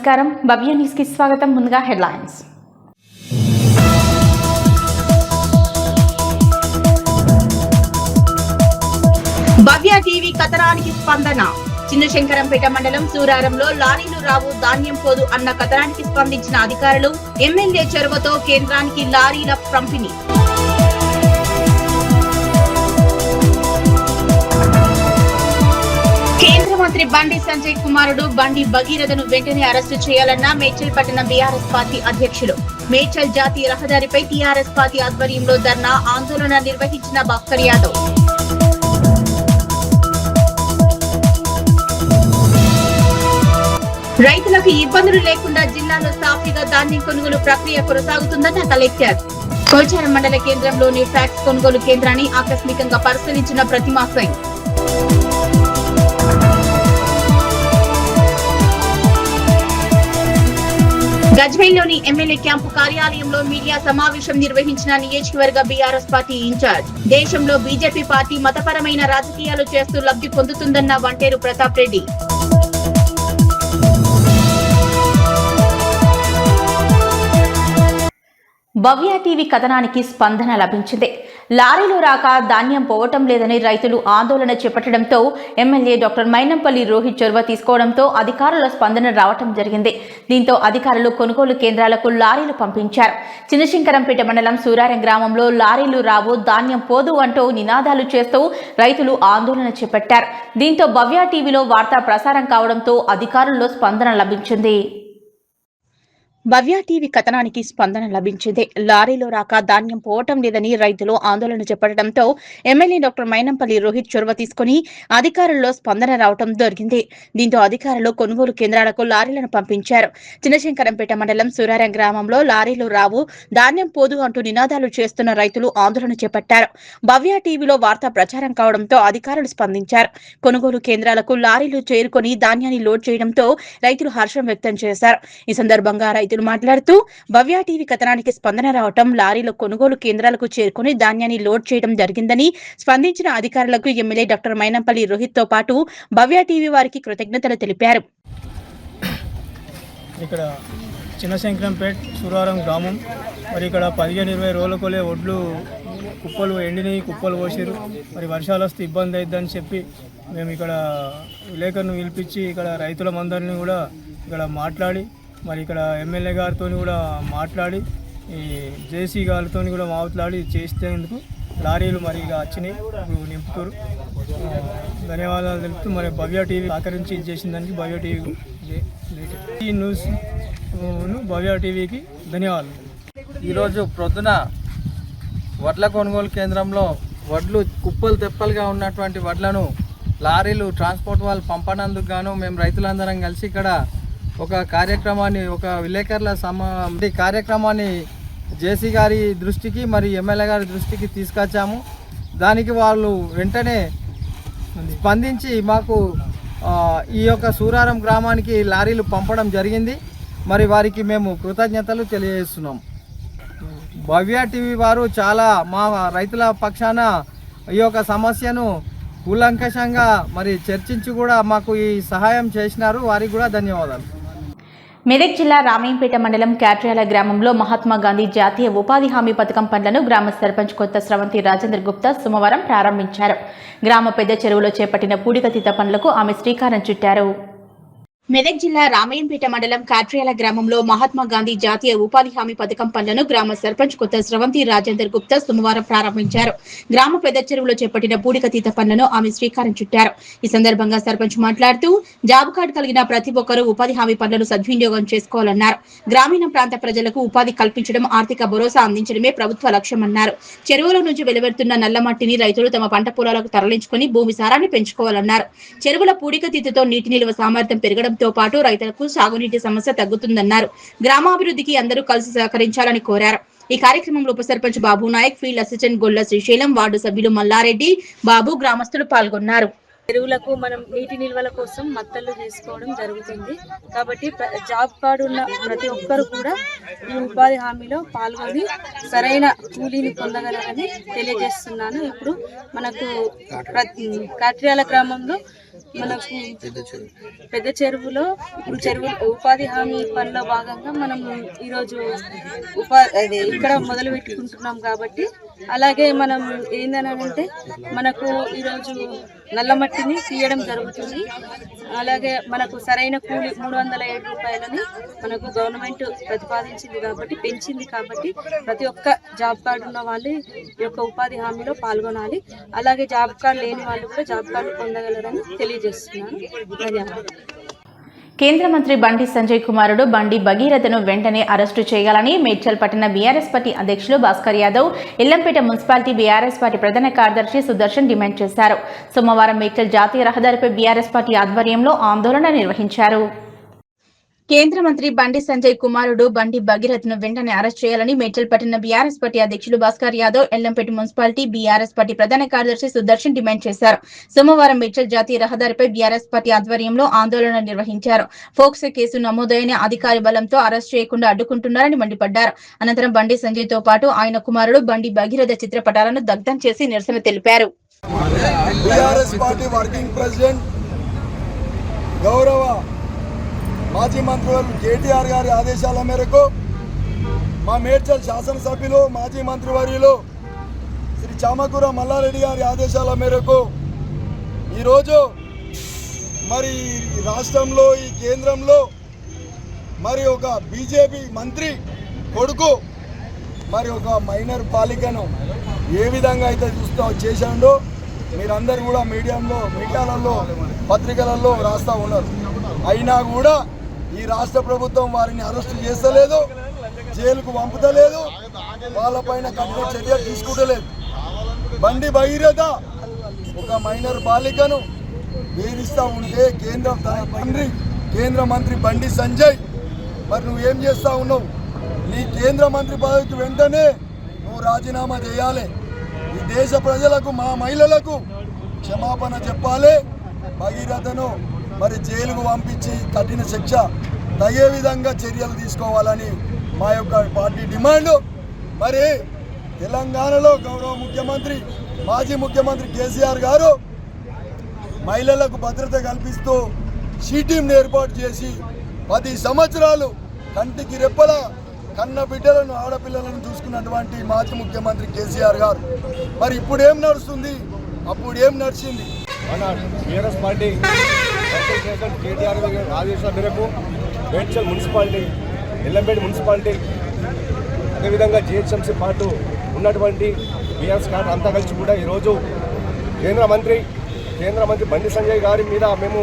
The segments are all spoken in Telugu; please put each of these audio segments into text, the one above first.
నమస్కారం భవ్య న్యూస్ కి స్వాగతం. ముందుగా హెడ్లైన్స్. భవ్య టీవీ కథనానికి స్పందన. చిన్నశంకరంపేట మండలం సూరారంలో లారీలు రావు ధాన్యం పోదు అన్న కథనానికి స్పందించిన అధికారులు ఎమ్మెల్యే చొరవతో కేంద్రానికి లారీల పంపిణీ. కేంద్ర మంత్రి బండి సంజయ్ కుమారుడు బండి భగీరథను వెంటనే అరెస్టు చేయాలన్న మేడ్చల్ పట్టణ బీఆర్ఎస్ పార్టీ అధ్యక్షులు. మేడ్చల్ జాతీయ రహదారిపై టీఆర్ఎస్ పార్టీ ఆధ్వర్యంలో ధర్నా ఆందోళన నిర్వహించిన భాస్కర్ యాదవ్. రైతులకు ఇబ్బందులు లేకుండా జిల్లాలో సాఫీగా ధాన్యం కొనుగోలు ప్రక్రియ కొనసాగుతుందన్న కలెక్టర్. కోల్చారం మండల కేంద్రంలోని ఫ్యాక్స్ కొనుగోలు కేంద్రాన్ని ఆకస్మికంగా పరిశీలించిన ప్రతిమా సింగ్. గజ్వేల్లోని ఎమ్మెల్యే క్యాంపు కార్యాలయంలో మీడియా సమావేశం నిర్వహించిన నియోజకవర్గ బీఆర్ఎస్ పార్టీ ఇన్ఛార్జ్. దేశంలో బీజేపీ పార్టీ మతపరమైన రాజకీయాలు చేస్తూ లబ్ధి పొందుతుందన్న వంటేరు ప్రతాప్ రెడ్డి. భవ్య టీవీ కథనానికి స్పందన లభించింది. లారీలో రాక ధాన్యం పోవటం లేదని రైతులు ఆందోళన చేపట్టడంతో ఎమ్మెల్యే డాక్టర్ మైనంపల్లి రోహిత్ చొరవ తీసుకోవడంతో అధికారుల స్పందన రావటం జరిగింది. దీంతో అధికారులు కొనుగోలు కేంద్రాలకు లారీలు పంపించారు. చిన్నశంకరంపేట మండలం సూరారం గ్రామంలో లారీలు రావు ధాన్యం పోదు అంటూ నినాదాలు చేస్తూ రైతులు ఆందోళన చేపట్టారు. దీంతో భవ్య టీవీలో వార్తా ప్రసారం కావడంతో అధికారుల్లో స్పందన లభించింది. భవ్య టీవీ కథనానికి స్పందన లభించింది. లారీలో రాక ధాన్యం పోవటం లేదని రైతులు ఆందోళన చేపట్టడంతో ఎమ్మెల్యే డాక్టర్ మైనంపల్లి రోహిత్ చొరవ తీసుకుని అధికారుల్లో స్పందన రావడం జరిగింది. దీంతో అధికారులు కొనుగోలు కేంద్రాలకు లారీలను పంపించారు. చిన్నశంకరంపేట మండలం సూరారం గ్రామంలో లారీలు రావు ధాన్యం పోదు అంటూ నినాదాలు చేస్తున్న రైతులు ఆందోళన చేపట్టారు. భవ్య టీవీలో వార్తా ప్రచారం కావడంతో అధికారులు స్పందించారు. కొనుగోలు కేంద్రాలకు లారీలు చేరుకొని ధాన్యాన్ని లోడ్ చేయడంతో రైతులు హర్షం వ్యక్తం చేశారు. ఈ సందర్భంగా రైతులు మాట్లాడుతూ భవ్య టీవీ కథనానికి స్పందన రావటం, లారీలో కొనుగోలు కేంద్రాలకు చేరుకుని ధాన్యాన్ని లోడ్ చేయడం జరిగిందని స్పందించిన అధికారులకు ఎమ్మెల్యే డాక్టర్ మైనంపల్లి రోహిత్ తో పాటు భవ్య టీవీ వారికి కృతజ్ఞతలు తెలిపారు. ఇక్కడ చిన్నశంకరంపేట సూరారం గ్రామం. మరి ఇక్కడ 15-20 రోజులకోలే ఒడ్లు కుప్పలు ఎండినవి, కుప్పలు పోసారు. మరి వర్షాలు వస్తే ఇబ్బంది అవుతుందని చెప్పి మేము ఇక్కడ విలేకరును పిలిపించి ఇక్కడ రైతులందరినీ కూడా ఇక్కడ మాట్లాడి, మరి ఇక్కడ ఎమ్మెల్యే గారితో కూడా మాట్లాడి, ఈ జేసీ గారితో కూడా మాట్లాడి చేసేందుకు లారీలు మరి ఇక వచ్చినాయి, ఇప్పుడు నింపుతారు. ధన్యవాదాలు తెలుపుతూ మరి భవ్య టీవీ సహకరించి చేసిన దానికి భవ్య టీవీ ఈ న్యూస్ భవ్య టీవీకి ధన్యవాదాలు. ఈరోజు ప్రొద్దున వడ్ల కొనుగోలు కేంద్రంలో వడ్లు కుప్పలు తెప్పలుగా ఉన్నటువంటి వడ్లను లారీలు ట్రాన్స్పోర్ట్ వాళ్ళు పంపనందుకు గాను మేము రైతులందరం కలిసి ఇక్కడ ఒక కార్యక్రమాన్ని, ఒక విలేకరుల కార్యక్రమాన్ని జేసీ గారి దృష్టికి మరి ఎమ్మెల్యే గారి దృష్టికి తీసుకొచ్చాము. దానికి వాళ్ళు వెంటనే స్పందించి మాకు ఈ యొక్క సూరారం గ్రామానికి లారీలు పంపడం జరిగింది. మరి వారికి మేము కృతజ్ఞతలు తెలియజేస్తున్నాం. భవ్య టీవీ వారు చాలా మా రైతుల పక్షాన ఈ యొక్క సమస్యను కూలంకషంగా మరి చర్చించి కూడా మాకు ఈ సహాయం చేసినారు. వారికి కూడా ధన్యవాదాలు. మెదక్ జిల్లా రామయ్యంపేట మండలం క్యాట్ర్యాల గ్రామంలో మహాత్మా గాంధీ జాతీయ ఉపాధి హామీ పథకం పనులను గ్రామ సర్పంచ్ కొత్త స్రవంతి రాజేందర్ గుప్తా సోమవారం ప్రారంభించారు. గ్రామ పెద్ద చెరువులో చేపట్టిన పూడికతీత పనులకు ఆమె శ్రీకారం చుట్టారు. మెదక్ జిల్లా రామయ్యంపేట మండలం కాట్రియాల గ్రామంలో మహాత్మా గాంధీ జాతీయ ఉపాధి హామీ పథకం పనులను గ్రామ సర్పంచ్ కొత్త స్రవంతి రాజేందర్ గుప్తా సోమవారం ప్రారంభించారు. గ్రామ పెద్ద చెరువులో చేపట్టిన పూడికతీత పనులను ఆమె శ్రీకారం చుట్టారు. ఈ సందర్భంగా సర్పంచ్ మాట్లాడుతూ జాబ్ కార్డు కలిగిన ప్రతి ఒక్కరూ ఉపాధి హామీ పనులను సద్వినియోగం చేసుకోవాలన్నారు. గ్రామీణ ప్రాంత ప్రజలకు ఉపాధి కల్పించడం, ఆర్థిక భరోసా అందించడమే ప్రభుత్వ లక్ష్యమన్నారు. చెరువుల నుంచి వెలువడుతున్న నల్లమట్టిని రైతులు తమ పంట పొలాలకు తరలించుకుని భూమి సారాన్ని పెంచుకోవాలన్నారు. చెరువుల పూడికతీతతో నీటి నిల్వ సామర్థ్యం పెరగడం తో పాటు రైతులకు సాగునీటి సమస్య తగ్గుతుందన్నారు. గ్రామాభివృద్ధికి అందరూ కలిసి సహకరించాలని కోరారు. ఈ కార్యక్రమంలో ఉప సర్పంచ్ బాబు నాయక్, ఫీల్డ్ అసిస్టెంట్ గొల్ల శ్రీశైలం, వార్డు సభ్యులు మల్లారెడ్డి, బాబు, గ్రామస్తులు పాల్గొన్నారు. చెరువులకు మనం నీటి నిల్వల కోసం మత్తళ్ళు చేసుకోవడం జరుగుతుంది. కాబట్టి జాబ్ కార్డు ఉన్న ప్రతి ఒక్కరు కూడా ఈ ఉపాధి హామీలో పాల్గొని సరైన కూలీని పొందగలరని తెలియజేస్తున్నాను. ఇప్పుడు మనకు కాట్రియాల గ్రామంలో మనకు పెద్ద చెరువులో ఇప్పుడు చెరువు ఉపాధి హామీ పనిలో భాగంగా మనం ఈరోజు ఇక్కడ మొదలు పెట్టుకుంటున్నాం కాబట్టి, అలాగే మనం ఏందనంటే మనకు ఈరోజు నల్ల మట్టిని తీయడం జరుగుతుంది. అలాగే మనకు సరైన కూలి 307 రూపాయలని మనకు గవర్నమెంట్ ప్రతిపాదించింది కాబట్టి, పెంచింది కాబట్టి ప్రతి ఒక్క జాబ్ కార్డు ఉన్న వాళ్ళు ఈ యొక్క ఉపాధి హామీలో పాల్గొనాలి. అలాగే జాబ్ కార్డు లేని వాళ్ళు కూడా జాబ్ కార్డు పొందగలరని తెలియజేస్తున్నాను. ధన్యవాదాలు. కేంద్ర మంత్రి బండి సంజయ్ కుమారుడు బండి భగీరథను వెంటనే అరెస్టు చేయాలని మేడ్చల్ పట్టణ బీఆర్ఎస్ పార్టీ అధ్యక్షులు Bhaskar Yadav, Yellampet municipality BRS party ప్రధాన కార్యదర్శి సుదర్శన్ డిమాండ్ చేశారు. సోమవారం మేడ్చల్ జాతీయ రహదారిపై బీఆర్ఎస్ పార్టీ ఆధ్వర్యంలో ఆందోళన నిర్వహించారు. కేంద్ర మంత్రి బండి సంజయ్ కుమారుడు బండి భగీరథను వెంటనే అరెస్ట్ చేయాలని మేడ్చల్ పట్టణ బీఆర్ఎస్ పార్టీ అధ్యక్షులు Bhaskar Yadav, Yellampet municipality BRS party ప్రధాన కార్యదర్శి సుదర్శన్ డిమాండ్ చేశారు. సోమవారం మేడ్చల్ జాతీయ రహదారిపై బీఆర్ఎస్ పార్టీ ఆధ్వర్యంలో ఆందోళన నిర్వహించారు. ఫోక్సో కేసు నమోదైన అధికారి బలంతో అరెస్ట్ చేయకుండా అడ్డుకుంటున్నారని మండిపడ్డారు. అనంతరం బండి సంజయ్ తో పాటు ఆయన కుమారుడు బండి భగీరథ చిత్రపటాలను దగ్ధం చేసి నిరసన తెలిపారు. మాజీ మంత్రివర్యులు కేటీఆర్ గారి ఆదేశాల మేరకు మా మేడ్చల్ శాసనసభ్యులు మాజీ మంత్రివర్యులు శ్రీ చామకూర మల్లారెడ్డి గారి ఆదేశాల మేరకు ఈరోజు మరి రాష్ట్రంలో ఈ కేంద్రంలో మరి ఒక బీజేపీ మంత్రి కొడుకు మరి ఒక మైనర్ బాలికను ఏ విధంగా అయితే చేశాడో మీరందరూ కూడా మీడియాలలో పత్రికలలో రాస్తూ ఉన్నారు. అయినా కూడా ఈ రాష్ట్ర ప్రభుత్వం వారిని అరెస్టు చేస్తలేదు, జైలుకు పంపుతలేదు, వాళ్ళపైన కఠిన చర్యలు తీసుకుంటలేదు. బండి భగీరథ ఒక మైనర్ బాలికను వేధిస్తూ ఉంటే కేంద్ర మంత్రి బండి సంజయ్ మరి నువ్వేం చేస్తూ ఉన్నావు? నీ కేంద్ర మంత్రి పదవికి వెంటనే నువ్వు రాజీనామా చేయాలి. ఈ దేశ ప్రజలకు, మా మహిళలకు క్షమాపణ చెప్పాలి. భగీరథను మరి జైలుకు పంపించి కఠిన శిక్ష తగే విధంగా చర్యలు తీసుకోవాలని మా యొక్క పార్టీ డిమాండ్. మరి తెలంగాణలో గౌరవ ముఖ్యమంత్రి, మాజీ ముఖ్యమంత్రి కేసీఆర్ గారు మహిళలకు భద్రత కల్పిస్తూ షీ టీంను ఏర్పాటు చేసి 10 సంవత్సరాలు కంటికి రెప్పల కన్న బిడ్డలను, ఆడపిల్లలను చూసుకున్నటువంటి మాజీ ముఖ్యమంత్రి కేసీఆర్ గారు మరి ఇప్పుడు ఏం నడుస్తుంది, అప్పుడు ఏం నడిచింది? మన బీఆర్ఎస్ పార్టీ కేటీఆర్ ఆదేశాల మేరకు మేడ్చల్ మున్సిపాలిటీ, ఎల్లంపేట మున్సిపాలిటీ, అదేవిధంగా జిహెచ్ఎంసీ పాటు ఉన్నటువంటి బీఆర్ఎస్ కార్డు అంతా కలిసి కూడా ఈరోజు కేంద్ర మంత్రి బండి సంజయ్ గారి మీద మేము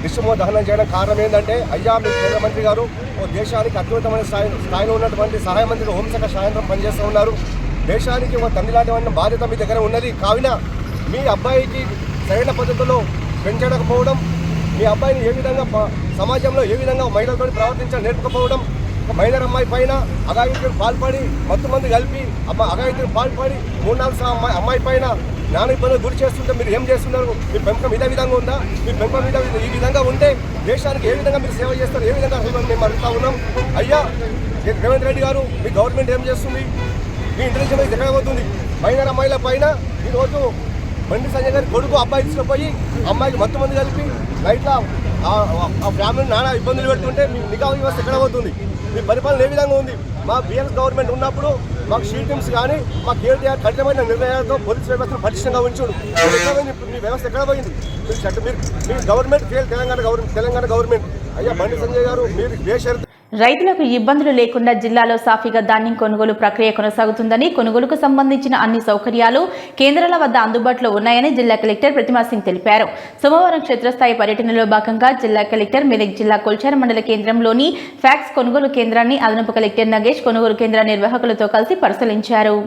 విశ్వమో దహనం చేయడం కారణం ఏంటంటే, అయ్యా మీ కేంద్ర మంత్రి గారు ఓ దేశానికి అద్భుతమైన స్థాయిలో ఉన్నటువంటి సహాయ మంత్రి హోంశాఖ సాయంత్రం పనిచేస్తూ ఉన్నారు. దేశానికి ఒక తండ్రి లాంటి బాధ్యత మీ దగ్గర ఉన్నది. కావున మీ అబ్బాయికి సరైన పద్ధతిలో పెంచకపోవడం, మీ అబ్బాయిని ఏ విధంగా సమాజంలో ఏ విధంగా మహిళలతో ప్రవర్తించాలి నేర్పకపోవడం, ఒక మైనర్ అమ్మాయి పైన అఘాయిత్యం పాల్పడి మత్తుమంది కలిపి అఘాయిత్యం పాల్పడి 3-4 అమ్మాయి పైన జ్ఞాన ఇబ్బందులు గురి చేస్తుంటే మీరు ఏం చేస్తున్నారు? మీ పెంపకం ఇదే విధంగా ఉందా? మీ పెంపకం మీద ఈ విధంగా ఉంటే దేశానికి ఏ విధంగా మీరు సేవ చేస్తారు? ఏ విధంగా మేము అడుగుతా ఉన్నాం. అయ్యా రేవంత్ రెడ్డి గారు, మీ గవర్నమెంట్ ఏం చేస్తుంది? మీ ఇంటెలిజెన్స్ ఎక్కడ పోతుంది? మైనర్ అమ్మాయిల పైన ఈరోజు బండి సంజయ్ గారి కొడుకు అబ్బాయి తీసుకుపోయి అమ్మాయికి మత్తుమంది కలిపి నైట్లా ఆ ఫ్యామిలీని నానా ఇబ్బందులు పెడుతుంటే మీ నిఘా వ్యవస్థ ఎక్కడ పోతుంది? మీ పరిపాలన ఏ విధంగా ఉంది? మా బీఆర్ఎస్ గవర్నమెంట్ ఉన్నప్పుడు మాకు షీ టీమ్స్ కానీ మా కేటీఆర్ కఠినమైన నిర్ణయాలతో పోలీస్ వ్యవస్థను పటిష్టంగా ఉంచుడు. మీ వ్యవస్థ ఎక్కడ పోయింది? మీరు గవర్నమెంట్ ఫెయిల్, తెలంగాణ గవర్నమెంట్. అయ్యా బండి సంజయ్ గారు, మీరు బేషరతు రైతులకు ఇబ్బందులు లేకుండా జిల్లాలో సాఫీగా ధాన్యం కొనుగోలు ప్రక్రియ కొనసాగుతుందని, కొనుగోలుకు సంబంధించిన అన్ని సౌకర్యాలు కేంద్రాల వద్ద అందుబాటులో ఉన్నాయని జిల్లా కలెక్టర్ ప్రతిమా సింగ్ తెలిపారు. సోమవారం క్షేత్రస్థాయి పర్యటనలో భాగంగా జిల్లా కలెక్టర్ మెదక్ జిల్లా కొల్చార మండల కేంద్రంలోని ఫ్యాక్స్ కొనుగోలు కేంద్రాన్ని అదనపు కలెక్టర్ నగేష్ కొనుగోలు కేంద్ర నిర్వాహకులతో కలిసి పరిశీలించారు.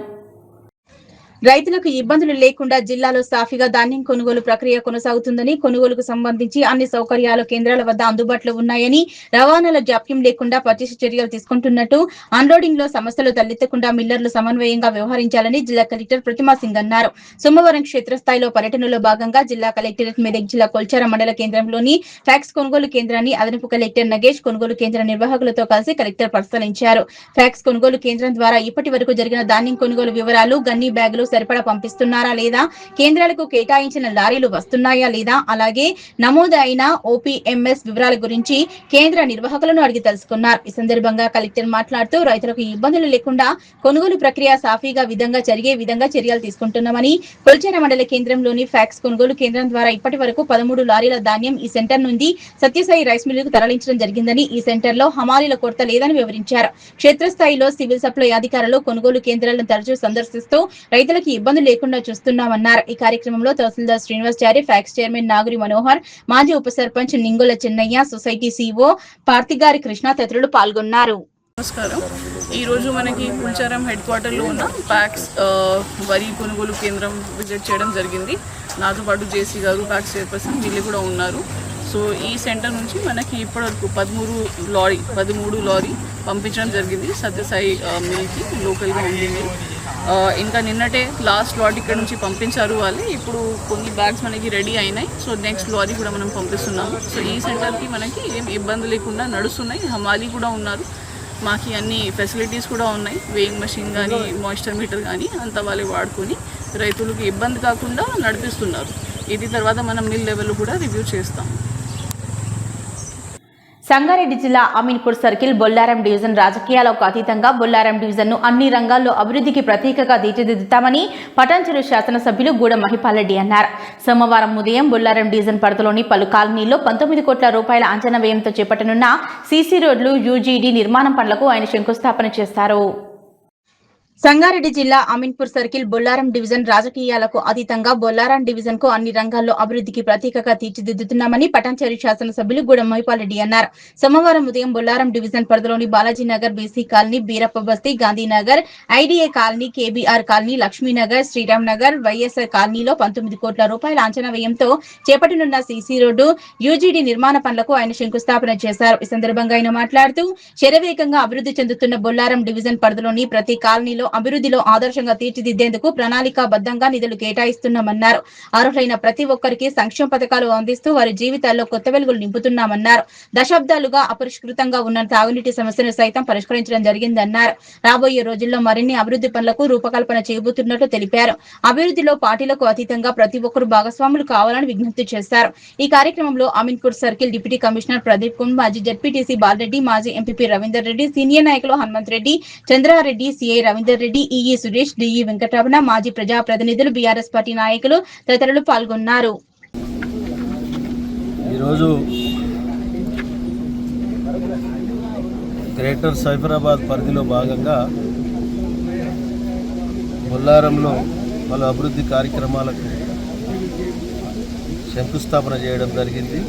రైతులకు ఇబ్బందులు లేకుండా జిల్లాలో సాఫీగా ధాన్యం కొనుగోలు ప్రక్రియ కొనసాగుతుందని, కొనుగోలుకు సంబంధించి అన్ని సౌకర్యాలు కేంద్రాల వద్ద అందుబాటులో ఉన్నాయని, రవాణాలో జాప్యం లేకుండా పటిష్ట చర్యలు తీసుకుంటున్నట్టు, అన్లోడింగ్ లో సమస్యలు తలెత్తకుండా మిల్లర్లు సమన్వయంగా వ్యవహరించాలని జిల్లా కలెక్టర్ ప్రతిమా సింగ్ అన్నారు. సోమవారం క్షేత్రస్థాయిలో పర్యటనలో భాగంగా జిల్లా కలెక్టరేట్ మెదక్ జిల్లా కొల్చార మండల కేంద్రంలోని ఫ్యాక్స్ కొనుగోలు కేంద్రాన్ని అదనపు కలెక్టర్ నగేష్ కొనుగోలు కేంద్ర నిర్వాహకులతో కలిసి కలెక్టర్ పరిశీలించారు. ఫ్యాక్స్ కొనుగోలు కేంద్రం ద్వారా ఇప్పటి వరకు జరిగిన ధాన్యం కొనుగోలు వివరాలు, గన్నీ బ్యాగులు, సరిపడా పంపిస్తున్నారా లేదా, కేంద్రాలకు కేటాయించిన లారీలు వస్తున్నాయా లేదా, అలాగే నమోదు అయిన ఓపీఎంఎస్ వివరాల గురించి కేంద్ర నిర్వాహకులను అడిగి తెలుసుకున్నారు. ఈ సందర్భంగా కలెక్టర్ మాట్లాడుతూ రైతులకు ఇబ్బందులు లేకుండా కొనుగోలు ప్రక్రియ సాఫీగా జరిగే విధంగా చర్యలు తీసుకుంటున్నామని, కొల్చార మండల కేంద్రంలోని ఫ్యాక్స్ కొనుగోలు కేంద్రం ద్వారా ఇప్పటి వరకు 13 లారీల ధాన్యం ఈ సెంటర్ నుండి సత్యసాయి రైస్ మిల్లుకు తరలించడం జరిగిందని, ఈ సెంటర్ లో హమాలీల కొరత లేదని వివరించారు. క్షేత్రస్థాయిలో సివిల్ సప్లై అధికారులు కొనుగోలు కేంద్రాలను తరచూ సందర్శిస్తూ రైతులకు ఇబ్బందులు లేకుండా చూస్తున్నామన్నారు. ఈ కార్యక్రమంలో తహసీల్దార్ శ్రీనివాసచారి, ఫ్యాక్స్ చైర్మన్ నాగురి మనోహర్, మాజీ ఉప సర్పంచ్ నింగుల చెన్నయ్య, సొసైటీ సిఓ పార్తిగారి కృష్ణ తదితరులు పాల్గొన్నారు. నమస్కారం. ఈరోజు మనకి పుల్చారం హెడ్ క్వార్టర్లో ఉన్న ప్యాక్స్ వరి కొనుగోలు కేంద్రం విజిట్ చేయడం జరిగింది. నాతో పాటు జేసీ గారు, ప్యాక్స్ చైర్పర్సన్ వీళ్ళు కూడా ఉన్నారు. సో ఈ సెంటర్ నుంచి మనకి ఇప్పటివరకు 13 లారీ పంపించడం జరిగింది సత్యసాయి మిల్కి, లోకల్గా ఉంది. ఇంకా నిన్నటే లాస్ట్ లారీ ఇక్కడ నుంచి పంపించారు వాళ్ళు. ఇప్పుడు కొన్ని బ్యాగ్స్ మనకి రెడీ అయినాయి. సో నెక్స్ట్ లారీ కూడా మనం పంపిస్తున్నాము. సో ఈ సెంటర్కి మనకి ఏం ఇబ్బంది లేకుండా నడుస్తున్నాయి. హమాలీ కూడా ఉన్నారు, మాకు అన్ని ఫెసిలిటీస్ కూడా ఉన్నాయి. వేయింగ్ మెషిన్ కానీ, మాయిశ్చర్ మీటర్ కానీ అంతా వాళ్ళే వాడుకొని రైతులకు ఇబ్బంది కాకుండా నడిపిస్తున్నారు. ఇది తర్వాత మనం మిల్ లెవెల్ కూడా రివ్యూ చేస్తాం. సంగారెడ్డి జిల్లా అమీన్పూర్ సర్కిల్ బొల్లారం డివిజన్ రాజకీయాలకు అతీతంగా బొల్లారం డివిజన్ను అన్ని రంగాల్లో అభివృద్ధికి ప్రతీకగా తీర్చిదిద్దుతామని పటాన్చెరు శాసనసభ్యులు గూడ మహిపాల్రెడ్డి అన్నారు. సోమవారం ఉదయం బొల్లారం డివిజన్ పరిధిలోని పలు కాలనీల్లో 19 కోట్ల రూపాయల అంచనా వ్యయంతో చేపట్టనున్న సీసీ రోడ్లు, యూజీడీ నిర్మాణం పనులకు ఆయన శంకుస్థాపన చేస్తారు. సంగారెడ్డి జిల్లా అమీన్పూర్ సర్కిల్ బొల్లారం డివిజన్ రాజకీయాలకు అతీతంగా బొల్లారం డివిజన్ కు అన్ని రంగాల్లో అభివృద్ధికి ప్రతీకగా తీర్చిదిద్దుతున్నామని పటాన్చెరు శాసనసభ్యులు గూడ మహిపాల్రెడ్డి అన్నారు. సోమవారం ఉదయం బొల్లారం డివిజన్ పరిధిలోని బాలాజీనగర్, బీసీ కాలనీ, బీరప్ప బస్తీ, Gandhinagar, IDA colony, KBR colony, Lakshminagar, Sriram Nagar, YSR కాలనీలో 19 కోట్ల రూపాయల అంచనా వ్యయంతో చేపట్టనున్న సీసీ రోడ్డు, యూజీడీ నిర్మాణ పనులకు ఆయన శంకుస్థాపన చేశారు. ఈ సందర్భంగా ఆయన మాట్లాడుతూ శరవేగంగా అభివృద్ధి చెందుతున్న బొల్లారం డివిజన్ పరిధిలోని ప్రతి కాలనీలో అభివృద్ధిలో ఆదర్శంగా తీర్చిదిద్దేందుకు ప్రణాళికాబద్ధంగా నిధులు కేటాయిస్తున్నామన్నారు. అర్హులైన ప్రతి ఒక్కరికి సంక్షేమ పథకాలు అందిస్తూ వారి జీవితాల్లో కొత్త వెలుగులు నింపుతున్నామన్నారు. దశాబ్దాలుగా అపరిష్కృతంగా ఉన్న తాగునీటి సమస్యను సైతం పరిష్కరించడం జరిగిందన్నారు. రాబోయే రోజుల్లో మరిన్ని అభివృద్ధి పనులకు రూపకల్పన చేయబోతున్నట్లు తెలిపారు. అభివృద్ధిలో పార్టీలకు అతీతంగా ప్రతి ఒక్కరూ భాగస్వాములు కావాలని విజ్ఞప్తి చేశారు. ఈ కార్యక్రమంలో Ameenpur circle deputy commissioner Pradeep Kumar, మాజీ జడ్పీటీసీ బాలరెడ్డి, మాజీ ఎంపీపీ రవీందర్ రెడ్డి, సీనియర్ నాయకులు Hanumanth Reddy, Chandrareddy, CI Ravinder Reddy, EE Suresh, DE Venkataramana, మాజీ ప్రజాప్రతినిధులు, బీఆర్ఎస్ పార్టీ నాయకులు తదితరులు పాల్గొన్నారు. ఈరోజు గ్రేటర్ సైఫరాబాద్ పరిధిలో భాగంగా బొల్లారంలో పలు అభివృద్ధి కార్యక్రమాలకు శంకుస్థాపన చేయడం జరిగింది.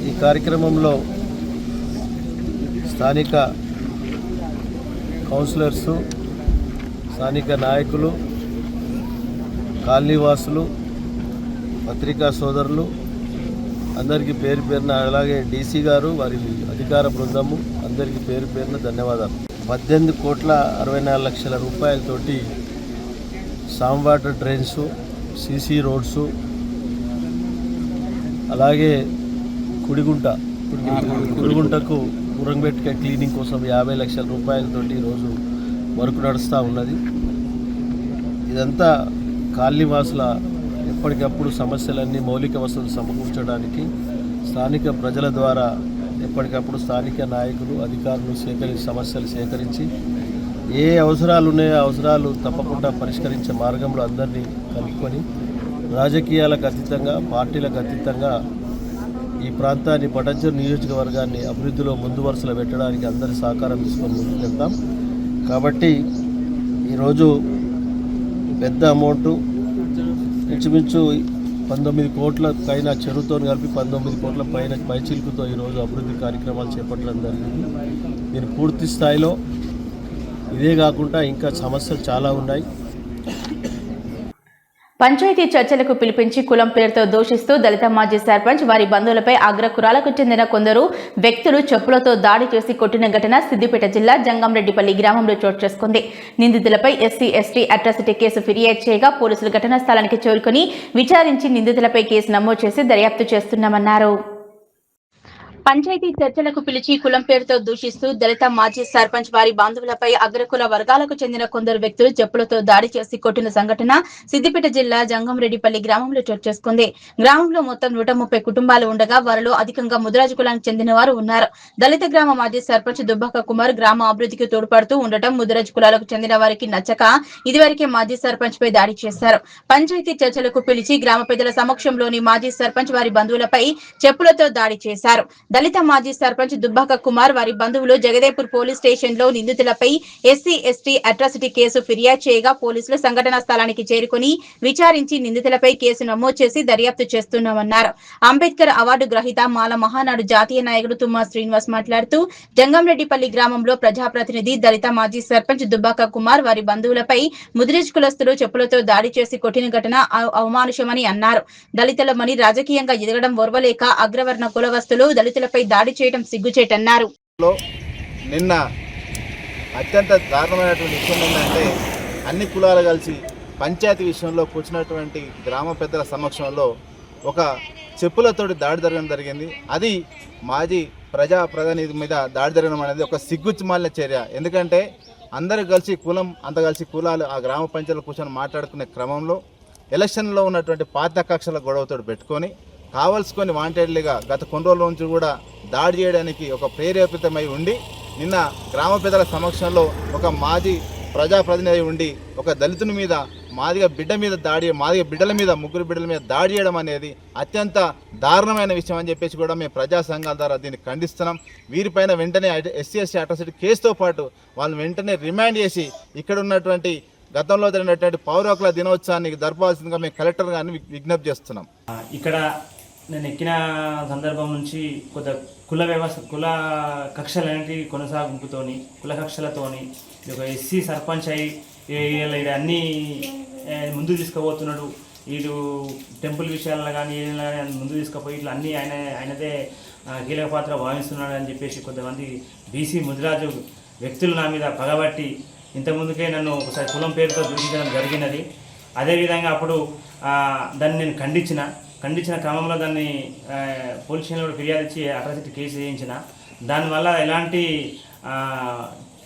ఈ కార్యక్రమంలో స్థానిక కౌన్సిలర్స్, స్థానిక నాయకులు, కాలనీవాసులు, పత్రికా సోదరులు అందరికీ పేరు పేరున, అలాగే డీసీ గారు, వారి అధికార బృందము అందరికీ పేరు పేరున ధన్యవాదాలు. 18,64,00,000 రూపాయలతోటి సామ్ వాటర్ డ్రైన్స్, సీసీ రోడ్సు, అలాగే కుడిగుంటకు మురంబెట్క క్లీనింగ్ కోసం 50 లక్షల రూపాయలతోటి ఈరోజు వర్క్ నడుస్తూ ఉన్నది. ఇదంతా కాలనీవాసుల ఎప్పటికప్పుడు సమస్యలన్నీ, మౌలిక వసతులు సమకూర్చడానికి స్థానిక ప్రజల ద్వారా ఎప్పటికప్పుడు స్థానిక నాయకులు, అధికారులు సమస్యలు సేకరించి ఏ అవసరాలు ఉన్నాయో అవసరాలు తప్పకుండా పరిష్కరించే మార్గంలో అందరినీ కలుపుకొని రాజకీయాలకు అతీతంగా, పార్టీలకు అతీతంగా ఈ ప్రాంతాన్ని, పటాన్చెరు నియోజకవర్గాన్ని అభివృద్ధిలో ముందు వరుసలో పెట్టడానికి అందరి సహకారం తీసుకొని ముందుకెళ్తాం. కాబట్టి ఈరోజు పెద్ద అమౌంట్, ఇంచుమించు 19 కోట్ల పైన, చెరువుతో కలిపి 19 కోట్ల పైన పైచిలుకుతో ఈరోజు అభివృద్ధి కార్యక్రమాలు చేపట్టడం జరిగింది. దీని పూర్తి స్థాయిలో ఇదే కాకుండా ఇంకా సమస్యలు చాలా ఉన్నాయి. పంచాయతీ చర్చలకు పిలిపించి కులం పేరుతో దూషిస్తూ దళిత మాజీ సర్పంచ్, వారి బంధువులపై అగ్రకులాలకు చెందిన కొందరు వ్యక్తులు చెప్పులతో దాడి చేసి కొట్టిన ఘటన సిద్దిపేట జిల్లా జంగంరెడ్డిపల్లి గ్రామంలో చోటు చేసుకుంది. నిందితులపై ఎస్సీ ఎస్టీ అట్రాసిటీ కేసు ఫిర్యాదు చేయగా పోలీసులు ఘటనా స్థలానికి చేరుకుని విచారించి నిందితులపై కేసు నమోదు చేసి దర్యాప్తు చేస్తున్నామన్నారు. పంచాయతీ చర్చలకు పిలిచి కులం పేరుతో దూషిస్తూ దళిత మాజీ సర్పంచ్ వారి బాంధవులపై అగ్రకుల వర్గాలకు చెందిన కొందరు వ్యక్తులు చెప్పులతో దాడి చేసి కొట్టిన సంఘటన సిద్దిపేట జిల్లా జంగంరెడ్డిపల్లి గ్రామంలో చోటు చేసుకుంది. గ్రామంలో మొత్తం 130 కుటుంబాలు ఉండగా వారిలో అధికంగా ముదిరాజు కులానికి చెందిన వారు ఉన్నారు. దళిత గ్రామ మాజీ సర్పంచ్ దుబ్బాక కుమార్ గ్రామ అభివృద్ధికి తోడ్పడుతూ ఉండటం ముదిరాజు కులాలకు చెందిన వారికి నచ్చక ఇదివరకే మాజీ సర్పంచ్ పై దాడి చేశారు. పంచాయతీ చర్చలకు పిలిచి గ్రామ పెద్దల సమక్షంలోని మాజీ సర్పంచ్ వారి బంధువులపై చెప్పులతో దాడి చేశారు. దళిత మాజీ సర్పంచ్ దుబ్బాక కుమార్ వారి బంధువులు జగదేపూర్ పోలీస్ స్టేషన్ లో నిందితులపై ఎస్సీ ఎస్టీ అట్రాసిటీ కేసు ఫిర్యాదు చేయగా పోలీసులు సంఘటనా స్థలానికి చేరుకుని విచారించి నిందితులపై కేసు నమోదు చేసి దర్యాప్తు చేస్తున్నామన్నారు. అంబేద్కర్ అవార్డు గ్రహీత మాల మహానాడు జాతీయ నాయకుడు తుమ్మా శ్రీనివాస్ మాట్లాడుతూ జంగంరెడ్డిపల్లి గ్రామంలో ప్రజాప్రతినిధి దళిత మాజీ సర్పంచ్ దుబ్బాక కుమార్ వారి బంధువులపై ముదిరేజ్ కులస్తులు చెప్పులతో దాడి చేసి కొట్టిన ఘటన అవమానుషమని అన్నారు. దళితులమని రాజకీయంగా ఎదగడం ఓర్వలేక అగ్రవర్ణ కులవస్తులు దళితులపై దాడి చేయడం సిగ్గుచేటన్నారు. నిన్న అత్యంత దారుణమైనటువంటి విషయం ఏంటంటే అన్ని కులాలు కలిసి పంచాయతీ విషయంలో కూర్చున్నటువంటి గ్రామ పెద్దల సమక్షంలో ఒక చెప్పులతోటి దాడి జరగడం జరిగింది. అది మాజీ ప్రజాప్రతినిధి మీద దాడి జరగడం అనేది ఒక సిగ్గుమాలిన చర్య. ఎందుకంటే అందరూ కలిసి కులం అంత కలిసి కులాలు ఆ గ్రామ పంచాయతీలో కూర్చొని మాట్లాడుకునే క్రమంలో ఎలక్షన్లో ఉన్నటువంటి పాత కక్షల గొడవతో పెట్టుకొని కావలసుకొని వాంటెడ్లీగా గత కొన్ని రోజుల నుంచి కూడా దాడి చేయడానికి ఒక ప్రేరేపితమై ఉండి నిన్న గ్రామ పెద్దల సమక్షంలో ఒక మాజీ ప్రజాప్రతినిధి ఉండి ఒక దళితుని మీద మాదిగ బిడ్డల మీద ముగ్గురు బిడ్డల మీద దాడి చేయడం అనేది అత్యంత దారుణమైన విషయం అని చెప్పేసి కూడా మేము ప్రజా సంఘాల ద్వారా దీన్ని ఖండిస్తున్నాం. వీరిపైన వెంటనే ఎస్సీ ఎస్టీ అట్రాసిటీ కేసుతో పాటు వాళ్ళని వెంటనే రిమాండ్ చేసి ఇక్కడ ఉన్నటువంటి గతంలో జరిగినటువంటి పౌర హక్కుల దినోత్సవాన్ని జరపాల్సిందిగా మేము కలెక్టర్ గారిని విజ్ఞప్తి చేస్తున్నాం. ఇక్కడ నేను ఎక్కిన సందర్భం నుంచి కొంత కుల కక్షలు అనేవి కొనసాగింపుతోని కుల కక్షలతోని ఒక ఎస్సీ సర్పంచ్ అయ్యి అన్నీ ముందుకు తీసుకుపోతున్నాడు. వీడు టెంపుల్ విషయాల్లో కానీ ఏదైనా కానీ ముందుకు తీసుకుపోయి ఇట్లా అన్నీ ఆయనదే కీలక పాత్ర భావిస్తున్నాడు అని చెప్పేసి కొంతమంది బీసీ ముదిరాజు వ్యక్తులు నా మీద పగబట్టి ఇంతకుముందుకే నన్ను ఒకసారి కులం పేరుతో దూషించడం జరిగినది. అదేవిధంగా అప్పుడు దాన్ని నేను ఖండించిన క్రమంలో దాన్ని పోలీస్ స్టేషన్లో కూడా ఫిర్యాదు ఇచ్చి అట్రాసిటీ కేసు వేయించిన. దానివల్ల ఎలాంటి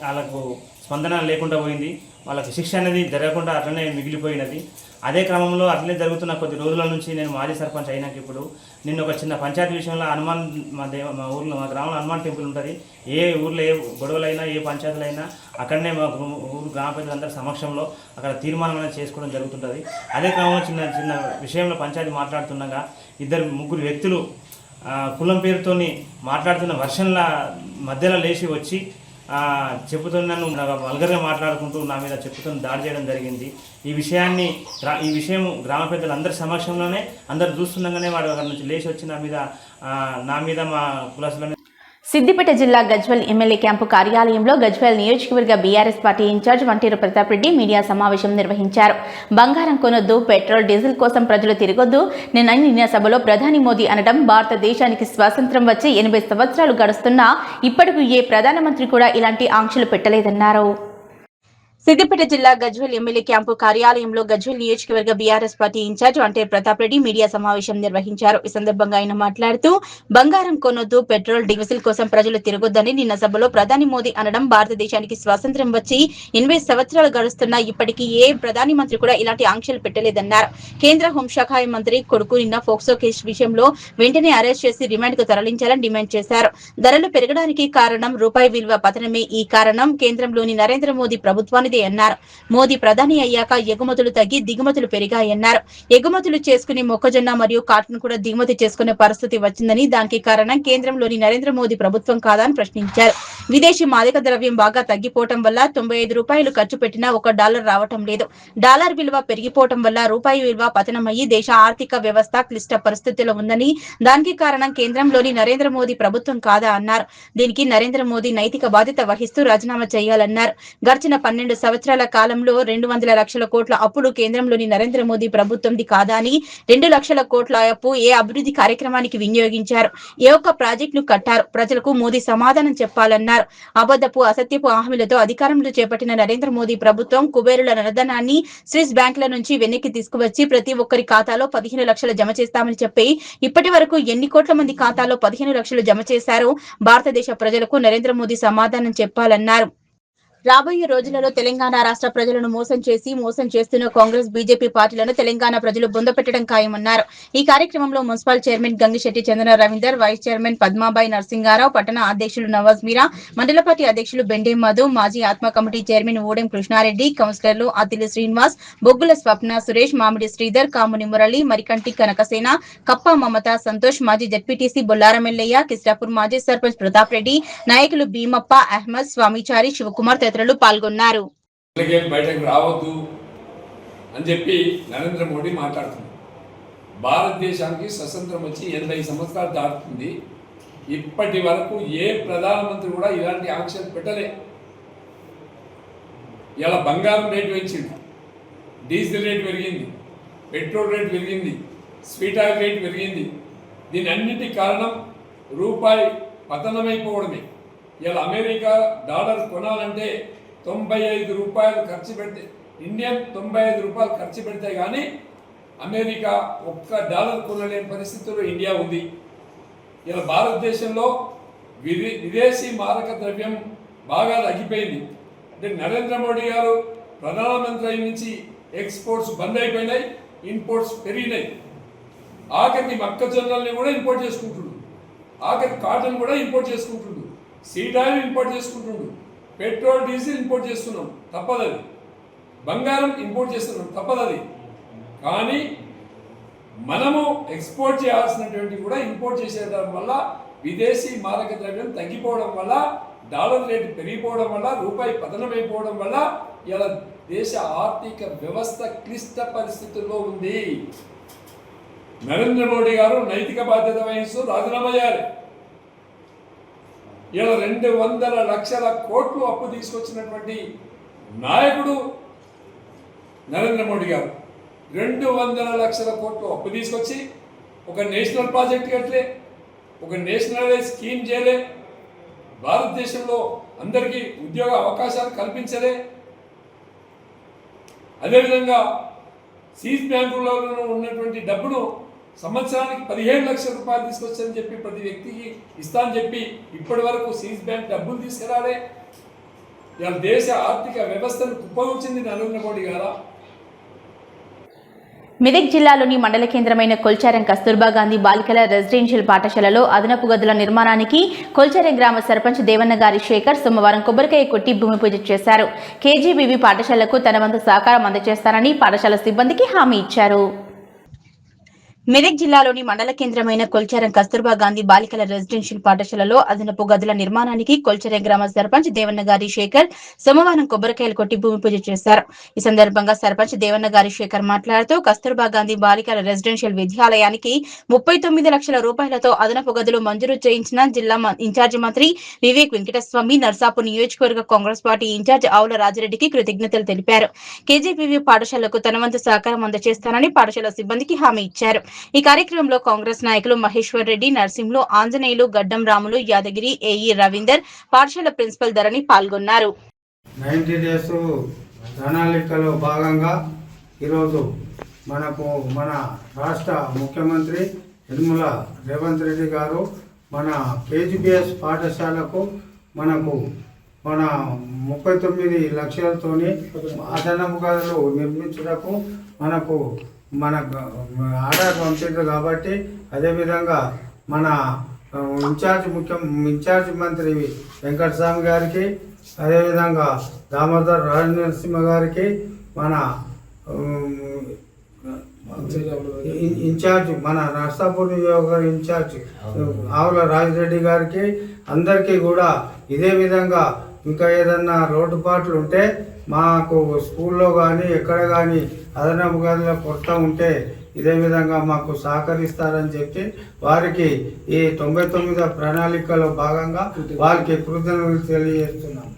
వాళ్ళకు స్పందన లేకుండా పోయింది. వాళ్ళకి శిక్ష అనేది జరగకుండా అట్లనే మిగిలిపోయినది. అదే క్రమంలో అట్లనే జరుగుతున్న కొద్ది రోజుల నుంచి నేను మాజీ సర్పంచ్ అయినాక ఇప్పుడు నిన్న ఒక చిన్న పంచాయతీ విషయంలో హనుమాన్ మా ఊర్లో మా గ్రామంలో హనుమాన్ టెంపుల్ ఉంటుంది. ఏ ఊర్లో ఏ గొడవలైనా ఏ పంచాయతీలైనా అక్కడనే మా ఊరు గ్రామ ప్రజలందరి సమక్షంలో అక్కడ తీర్మానం అనేది చేసుకోవడం జరుగుతుంటుంది. అదే క్రమంలో చిన్న విషయంలో పంచాయతీ మాట్లాడుతుండగా ముగ్గురు వ్యక్తులు కులం పేరుతోని మాట్లాడుతున్న వర్షన్ల మధ్యలో లేచి వచ్చి చెప్పుతో నన్ను వల్గర్గా మాట్లాడుకుంటూ నా మీద చెప్పుతో దాడి చేయడం జరిగింది. ఈ విషయం గ్రామ పెద్దలు అందరి సమక్షంలోనే అందరు చూస్తుండగానే వాడు అక్కడి నుంచి లేచి వచ్చి నా మీద మా కులాసులని. సిద్దిపేట జిల్లా గజ్వెల్ ఎమ్మెల్యే క్యాంపు కార్యాలయంలో గజ్వెల్ నియోజకవర్గ BRS party incharge Vanteru Pratap Reddy media సమావేశం నిర్వహించారు. బంగారం కొనొద్దు, పెట్రోల్ డీజిల్ కోసం ప్రజలు తిరగొద్దు. నిన్న సభలో ప్రధాని మోదీ అనడం భారతదేశానికి స్వాతంత్ర్యం వచ్చి 80 సంవత్సరాలు గడుస్తున్నా ఇప్పటికీ ఏ ప్రధానమంత్రి కూడా ఇలాంటి ఆంక్షలు పెట్టలేదన్నారు. సిద్దిపేట జిల్లా గజ్వెల్ ఎమ్మెల్యే క్యాంపు కార్యాలయంలో గజ్వెల్ నియోజకవర్గ BRS party incharge Vanteru Pratap Reddy media సమావేశం నిర్వహించారు. ఈ సందర్భంగా ఆయన మాట్లాడుతూ బంగారం కొనొద్దు, పెట్రోల్ డీజిల్ కోసం ప్రజలు తిరగొద్దని నిన్న సభలో ప్రధాని మోదీ అనడం భారతదేశానికి స్వాతంత్ర్యం వచ్చి 80 సంవత్సరాలు గడుస్తున్నా ఇప్పటికీ ఏ ప్రధాని మంత్రి కూడా ఇలాంటి ఆంక్షలు పెట్టలేదన్నారు. కేంద్ర హోంశాఖ మంత్రి కొడుకు నిన్న ఫోక్సో కేసు విషయంలో వెంటనే అరెస్ట్ చేసి రిమాండ్ కు తరలించాలని డిమాండ్ చేశారు. ధరలు పెరగడానికి కారణం రూపాయి విలువ పతనమే. ఈ కారణం కేంద్రంలోని నరేంద్ర మోదీ ప్రభుత్వానికి అన్నారు. మోదీ ప్రధాని అయ్యాక ఎగుమతులు తగ్గి దిగుమతులు పెరిగాయన్నారు. ఎగుమతులు చేసుకునే మొక్కజొన్న మరియు కాటన్ కూడా దిగుమతి చేసుకునే పరిస్థితి వచ్చిందని, దానికి కారణం కేంద్రంలోని నరేంద్ర మోదీ ప్రభుత్వం కాదని ప్రశ్నించారు. విదేశీ మాదక ద్రవ్యం బాగా తగ్గిపోవటం వల్ల 95 రూపాయలు ఖర్చు పెట్టినా $1 రావటం లేదు. డాలర్ విలువ పెరిగిపోవటం వల్ల రూపాయి విలువ పతనమయ్యి దేశ ఆర్థిక వ్యవస్థ క్లిష్ట పరిస్థితిలో ఉందని, దానికి కారణం కేంద్రంలోని నరేంద్ర మోదీ ప్రభుత్వం కాదా అన్నారు. దీనికి నరేంద్ర మోదీ నైతిక బాధ్యత వహిస్తూ రాజీనామా చేయాలన్నారు. గడిచిన 12 సంవత్సరాల కాలంలో 200 లక్షల కోట్ల అప్పులు కేంద్రంలోని నరేంద్ర మోదీ ప్రభుత్వంది కాదా అని 2 లక్షల కోట్ల అప్పు ఏ అభివృద్ధి కార్యక్రమానికి వినియోగించారు, ఏ ఒక్క ప్రాజెక్టును కట్టారు, ప్రజలకు మోదీ సమాధానం చెప్పాలన్నారు. అబద్ధపు అసత్యపు హామీలతో అధికారంలో చేపట్టిన నరేంద్ర మోదీ ప్రభుత్వం కుబేరుల నరధనాన్ని స్విస్ బ్యాంకుల నుంచి వెనక్కి తీసుకువచ్చి ప్రతి ఒక్కరి ఖాతాలో 15 లక్షలు జమ చేస్తామని చెప్పి ఇప్పటి వరకు ఎన్ని కోట్ల మంది ఖాతాలో 15 లక్షలు జమ చేశారో భారతదేశ ప్రజలకు నరేంద్ర మోదీ సమాధానం చెప్పాలన్నారు. రాబోయే రోజులలో తెలంగాణ రాష్ట్ర ప్రజలను మోసం చేస్తున్న కాంగ్రెస్ బీజేపీ పార్టీలను తెలంగాణ ప్రజలు బొందపెట్టడం ఖాయమన్నారు. ఈ కార్యక్రమంలో మున్సిపల్ చైర్మన్ గంగిశెట్టి చంద్ర రవీందర్, వైస్ చైర్మన్ పద్మాబాయి నరసింగారావు, పట్టణ అధ్యక్షులు నవాజ్ మీరా, మండల పార్టీ అధ్యక్షులు బెండే మధు, మాజీ ఆత్మ కమిటీ చైర్మన్ ఊడెం కృష్ణారెడ్డి, కౌన్సిలర్లు అతిలి శ్రీనివాస్, బొగ్గుల స్వప్న సురేష్, మామిడి శ్రీధర్, కాముని మురళి, మరికంటి కనకసేన, కప్ప మమత సంతోష్, మాజీ జడ్పీటీసీ బొల్లారమెల్లయ్య, కిస్టాపూర్ మాజీ సర్పంచ్ ప్రతాప్ రెడ్డి, నాయకులు భీమప్ప, అహ్మద్, స్వామిచారి, శివకుమార్ తదితరులు పాల్గొన్నారు. బయటకు రావద్దు అని చెప్పి నరేంద్ర మోడీ మాట్లాడుతున్నారు. భారతదేశానికి స్వతంత్రం వచ్చి 80 సంవత్సరాలు దాటుతుంది. ఇప్పటి వరకు ఏ ప్రధానమంత్రి కూడా ఇలాంటి ఆంక్షలు పెట్టలే. ఇలా బంగారం రేటు పెంచింది, డీజిల్ రేటు పెరిగింది, పెట్రోల్ రేటు పెరిగింది, స్వీట్ ఆయిల్ రేటు పెరిగింది. దీని అన్నింటి కారణం రూపాయి పతనమైపోవడమే. ఇలా అమెరికా డాలర్ కొనాలంటే 95 రూపాయలు ఖర్చు పెడితే, ఇండియన్ 95 రూపాయలు ఖర్చు పెడితే కానీ అమెరికా $1 కొనలేని పరిస్థితుల్లో ఇండియా ఉంది. ఇలా భారతదేశంలో విదేశీ మారక ద్రవ్యం బాగా తగ్గిపోయింది. అంటే నరేంద్ర మోడీ గారు ప్రధానమంత్రి అయిన నుంచి ఎక్స్పోర్ట్స్ బంద్ అయిపోయినాయి, ఇంపోర్ట్స్ పెరిగినాయి. ఆఖరికి మొక్కజొన్నల్ని కూడా ఇంపోర్ట్ చేసుకుంటుండు, ఆఖరికి కాటన్ కూడా ఇంపోర్ట్ చేసుకుంటుండు, సీడ్ ఆయిల్ ఇంపోర్ట్ చేసుకుంటుండు, పెట్రోల్ డీజిల్ ఇంపోర్ట్ చేస్తున్నాం, తప్పదది. బంగారం ఇంపోర్ట్ చేస్తున్నాం, తప్పదది. కానీ మనము ఎక్స్పోర్ట్ చేయాల్సినటువంటి కూడా ఇంపోర్ట్ చేసేయడం వల్ల విదేశీ మారక ద్రవ్యం తగ్గిపోవడం వల్ల, డాలర్ రేటు పెరిగిపోవడం వల్ల, రూపాయి పతనమైపోవడం వల్ల ఇలా దేశ ఆర్థిక వ్యవస్థ క్లిష్ట పరిస్థితుల్లో ఉంది. నరేంద్ర మోడీ గారు నైతిక బాధ్యత వహిస్తూ రాజీనామా చేయాలి. ఇలా 200 లక్షల కోట్లు అప్పు తీసుకొచ్చినటువంటి నాయకుడు నరేంద్ర మోడీ గారు. 200 లక్షల కోట్లు అప్పు తీసుకొచ్చి ఒక నేషనల్ ప్రాజెక్ట్ కట్టలే, ఒక నేషనలైజ్ స్కీమ్ చేయలే, భారతదేశంలో అందరికీ ఉద్యోగ అవకాశాలు కల్పించలే. అదేవిధంగా సీజ్ బ్యాంకులలో ఉన్నటువంటి డబ్బును సంవత్సరానికి 15 లక్షల రూపాయలు తీసుకొచ్చని చెప్పి ప్రతి వ్యక్తికి ఇస్తా అని చెప్పి ఇప్పటి వరకు సీజ్ బ్యాంక్ డబ్బులు తీసుకురాలే. ఇలా దేశ ఆర్థిక వ్యవస్థను కుప్పగొచ్చింది నరేంద్ర మోడీ గారా. మెదక్ జిల్లాలోని మండల కేంద్రమైన కొల్చారం కస్తూర్బా గాంధీ బాలికల రెసిడెన్షియల్ పాఠశాలలో అదనపు గదుల నిర్మాణానికి కొల్చారం గ్రామ సర్పంచ్ దేవన్న గారి శేఖర్ సోమవారం కొబ్బరికాయ కొట్టి భూమి పూజ చేశారు. కేజీబీవీ పాఠశాలకు తన వంతు సహకారం అందజేస్తారని పాఠశాల సిబ్బందికి హామీ ఇచ్చారు. మెదక్ జిల్లాలోని మండల కేంద్రమైన కొల్చారం కస్తూర్బా గాంధీ బాలికల రెసిడెన్షియల్ పాఠశాలలో అదనపు గదుల నిర్మాణానికి కొల్చారం గ్రామ సర్పంచ్ దేవన్న గారి శేఖర్ సోమవారం కొబ్బరికాయలు కొట్టి భూమి పూజ చేశారు. ఈ సందర్భంగా సర్పంచ్ దేవన్న గారి శేఖర్ మాట్లాడుతూ కస్తూర్బా గాంధీ బాలికల రెసిడెన్షియల్ విద్యాలయానికి 39 లక్షల రూపాయలతో అదనపు గదులు మంజూరు చేయించిన జిల్లా ఇన్ఛార్జి మంత్రి వివేక్ వెంకటస్వామి, నర్సాపూర్ నియోజకవర్గ కాంగ్రెస్ పార్టీ ఇన్ఛార్జ్ ఆవుల రాజిరెడ్డికి కృతజ్ఞతలు తెలిపారు. కేజీబీవీ పాఠశాలకు తన వంతు సహకారం అందజేస్తానని పాఠశాల సిబ్బందికి హామీ ఇచ్చారు. ఈ కార్యక్రమంలో కాంగ్రెస్ నాయకులు మహేశ్వర్ రెడ్డి, నర్సింహులు, ఆంజనేయులు, గడ్డం రాములు, యాదగిరి, ఏఈ రవీందర్, పాఠశాల ప్రిన్సిపల్ ధరణి పాల్గొన్నారు. 90 డేస్ ప్రణాళికలో భాగంగా ఈరోజు మన రాష్ట్ర ముఖ్యమంత్రి యనమల రేవంత్ రెడ్డి గారు మన కేజీబీఎస్ పాఠశాలకు మన 39 లక్షలతోని అదనపు గదులు నిర్మించుటకు మన ఆర్డర్ పంపించారు. కాబట్టి అదేవిధంగా మన ఇన్ఛార్జ్ మంత్రి వెంకటస్వామి గారికి, అదేవిధంగా దామోదర్ రాజనరసింహ గారికి, మన ఇన్ఛార్జ్ మన నర్సాపూర్ నియోజకవర్గ ఇన్ఛార్జ్ ఆవుల రాజిరెడ్డి గారికి అందరికీ కూడా ఇదే విధంగా ఇంకా ఏదన్నా లోటుపాట్లు ఉంటే మాకు స్కూల్లో కానీ ఎక్కడ కానీ అదనపు గదుల కొరత ఉంటే ఇదే విధంగా మాకు సహకరిస్తారని చెప్పి వారికి ఈ 99 ప్రణాళికలో భాగంగా వారికి కృతజ్ఞతలు తెలియజేస్తున్నాం.